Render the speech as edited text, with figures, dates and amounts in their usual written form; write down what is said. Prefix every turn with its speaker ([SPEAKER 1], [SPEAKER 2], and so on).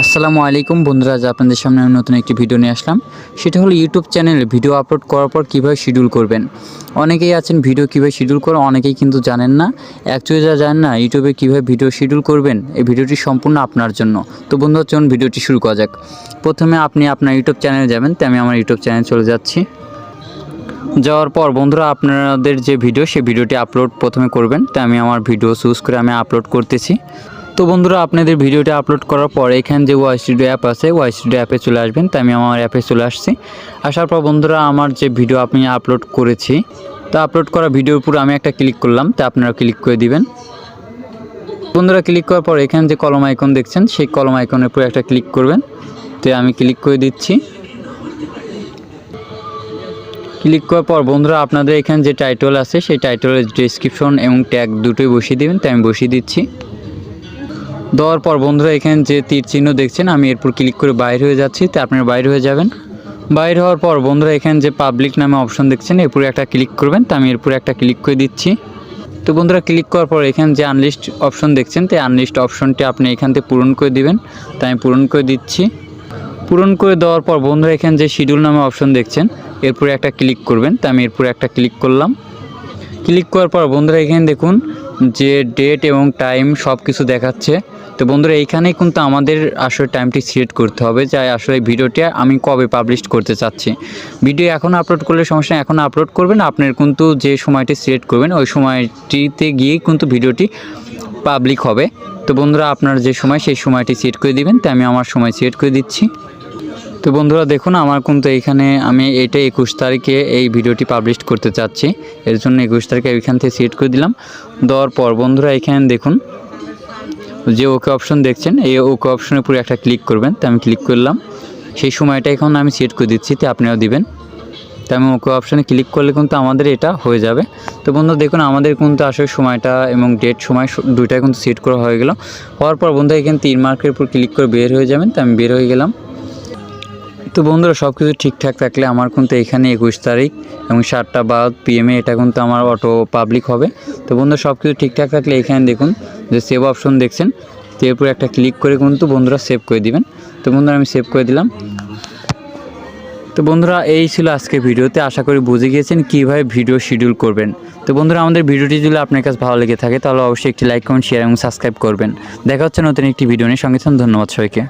[SPEAKER 1] আসসালামু আলাইকুম বন্ধুরা, আজ আপনাদের সামনে আমি নতুন একটি ভিডিও নিয়ে আসলাম। সেটা হলো ইউটিউব চ্যানেলে ভিডিও আপলোড করার পর কীভাবে শিডিউল করবেন। অনেকেই আছেন ভিডিও কীভাবে শিডিউল করে, অনেকেই কিন্তু জানেন না। অ্যাকচুয়ালি যা জানেন না ইউটিউবে কীভাবে ভিডিও শিডিউল করবেন, এই ভিডিওটি সম্পূর্ণ আপনার জন্য। তো বন্ধুরা চলুন ভিডিওটি শুরু করা যাক। প্রথমে আপনি আপনার ইউটিউব চ্যানেলে যাবেন, তাই আমি আমার ইউটিউব চ্যানেলে চলে যাচ্ছি। যাওয়ার পর বন্ধুরা আপনাদের যে ভিডিও, সেই ভিডিওটি আপলোড প্রথমে করবেন। তাই আমি আমার ভিডিও চুজ করে আমি আপলোড করতেছি। তো বন্ধুরা আপনাদের ভিডিওটা আপলোড করার পর এখানে যে ওয়াই স্টুডিও অ্যাপ আছে, ওয়াই স্টুডিও অ্যাপে চলে আসবেন। তাই আমি আমার অ্যাপে চলে আসছি। আসার পর বন্ধুরা আমার যে ভিডিও আমি আপলোড করেছি, তা আপলোড করা ভিডিওর উপর আমি একটা ক্লিক করলাম। তা আপনারা ক্লিক করে দিবেন। বন্ধুরা ক্লিক করার পর এখানে যে কলম আইকন দেখছেন, সেই কলম আইকনের উপর একটা ক্লিক করবেন। তো আমি ক্লিক করে দিচ্ছি। ক্লিক করার পর বন্ধুরা আপনাদের এখানে যে টাইটেল আছে, সেই টাইটেলের ডেসক্রিপশন এবং ট্যাগ দুটোই বসিয়ে দিবেন। তাই আমি বসিয়ে দিচ্ছি। দেওয়ার পর বন্ধুরা এখানে যে তীর চিহ্ন দেখছেন, আমি এরপর ক্লিক করে বাইরে হয়ে যাচ্ছি। তো আপনারা বাইরে হয়ে যাবেন। বাইরে হওয়ার পর বন্ধুরা এখানে যে পাবলিক নামে অপশন দেখছেন, এরপরে একটা ক্লিক করবেন। তো আমি এরপরে একটা ক্লিক করে দিচ্ছি। তো বন্ধুরা ক্লিক করার পর এখানে যে আনলিস্ট অপশন দেখছেন, তো আনলিস্ট অপশনটি আপনি এখান থেকে পূরণ করে দিবেন। তাই আমি পূরণ করে দিচ্ছি। পূরণ করে দেওয়ার পর বন্ধুরা এখানে যে শিডিউল নামে অপশন দেখছেন, এরপরে একটা ক্লিক করবেন। তো আমি এরপরে একটা ক্লিক করলাম। ক্লিক করার পর বন্ধুরা এখানে দেখুন যে ডেট এবং টাইম সব কিছু দেখাচ্ছে। তো বন্ধুরা এইখানেই কিন্তু আমাদের আসলে টাইমটি সিলেক্ট করতে হবে, যে আসলে ভিডিওটি আমি কবে পাবলিশ করতে চাচ্ছি। ভিডিও এখন আপলোড করলে সমস্যা, এখন আপলোড করবেন। আপনার কিন্তু যে সময়টি সিলেক্ট করবেন, ওই সময়টিতে গিয়েই কিন্তু ভিডিওটি পাবলিক হবে। তো বন্ধুরা আপনার যে সময়, সেই সময়টি সিলেক্ট করে দিবেন। তো আমি আমার সময় সিলেক্ট করে দিচ্ছি। তো বন্ধুরা দেখুন আমার কিন্তু এইখানে আমি এটা 21 তারিখে এই ভিডিওটি পাবলিশ করতে চাচ্ছি। এর জন্য 21 তারিখে এইখান থেকে সিলেক্ট করে দিলাম। দেওয়ার পর বন্ধুরা এখানে দেখুন যে ওকে অপশন দেখছেন, এই ওকে অপশনের উপরে একটা ক্লিক করবেন। তো আমি ক্লিক করলাম। সেই সময়টা এখন আমি সিলেক্ট করে দিচ্ছি। তো আপনিও দিবেন। তো আমি ওকে অপশানে ক্লিক করলে কিন্তু আমাদের এটা হয়ে যাবে। তো বন্ধু দেখুন আমাদের কিন্তু আসলে সময়টা এবং ডেট সময় দুইটাই কিন্তু সেট করা হয়ে গেল। হওয়ার পর বন্ধু এখানে তীর মার্কের উপর ক্লিক করে বের হয়ে যাবেন। তো আমি বের হয়ে গেলাম। তো বন্ধুরা সব কিছু ঠিকঠাক থাকলে আমার কিন্তু এখানে 21 তারিখ এবং 7:12 PM এটা কিন্তু আমার অটো পাবলিক হবে। তো বন্ধুরা সব কিছু ঠিকঠাক থাকলে এখানে দেখুন যে সেভ অপশন দেখছেন, তো এরপর একটা ক্লিক করে কিন্তু বন্ধুরা সেভ করে দিবেন। তো বন্ধুরা আমি সেভ করে দিলাম। তো বন্ধুরা এই ছিল আজকের ভিডিওতে। আশা করি বুঝে গিয়েছেন কীভাবে ভিডিও শিডিউল করবেন। তো বন্ধুরা আমাদের ভিডিওটি যদি আপনার কাছে ভালো লেগে থাকে, তাহলে অবশ্যই একটি লাইক, কমেন্ট, শেয়ার এবং সাবস্ক্রাইব করবেন। দেখা হচ্ছে নতুন একটি ভিডিও নিয়ে। সঙ্গে ধন্যবাদ সবাইকে।